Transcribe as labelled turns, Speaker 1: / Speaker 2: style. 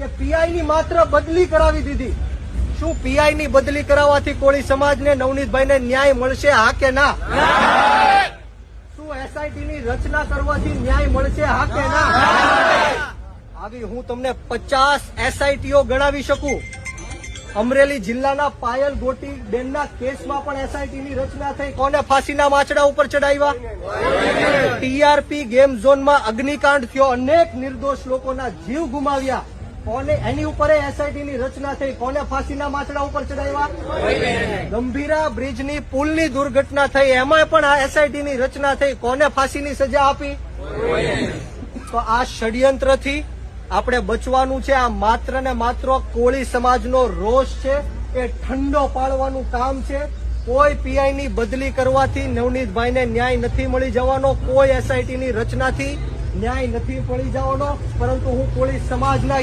Speaker 1: કે પીઆઈ ની માત્ર બદલી કરાવી દીધી. શું પીઆઈ ની બદલી કરાવવાથી કોળી સમાજને નવનીતભાઈને ન્યાય મળશે, હા કે ના? શું એસઆઈટી ની રચના કરવાથી ન્યાય મળશે, હા કે ના? આવી હું તમને 50 એસઆઈટીઓ ગણાવી શકું. અમરેલી જિલ્લાના પાયલ ગોટી બેનના કેસમાં પણ એસઆઈટી ની રચના થઈ. કોને ફાંસીના માચડા ઉપર ચડાવ્યા? ટીઆરપી ગેમ ઝોનમાં અગ્નિકાંડ થયો, અનેક નિર્દોષ લોકોના જીવ ગુમાવ્યા. કોને એની ઉપર એસઆઈટી ની રચના થઈ? કોને ફાંસીના માચડા ઉપર ચડાવ્યા? ગંભીરા બ્રિજની પુલની દુર્ઘટના થઈ, એમાં પણ આ એસઆઈટી ની રચના થઈ. કોને ફાંસીની સજા આપી? તો આ ષડયંત્રથી આપણે બચવાનું છે. આ માત્ર ને માત્ર કોળી સમાજનો રોષ છે, એ ઠંડો પાડવાનું કામ છે. કોઈ પીઆઈ ની બદલી કરવાથી નવનીતભાઈને ન્યાય નથી મળી જવાનો, કોઈ એસઆઈટી ની રચનાથી ન્યાય નથી મળી જવાનો. પરંતુ હું કોળી સમાજના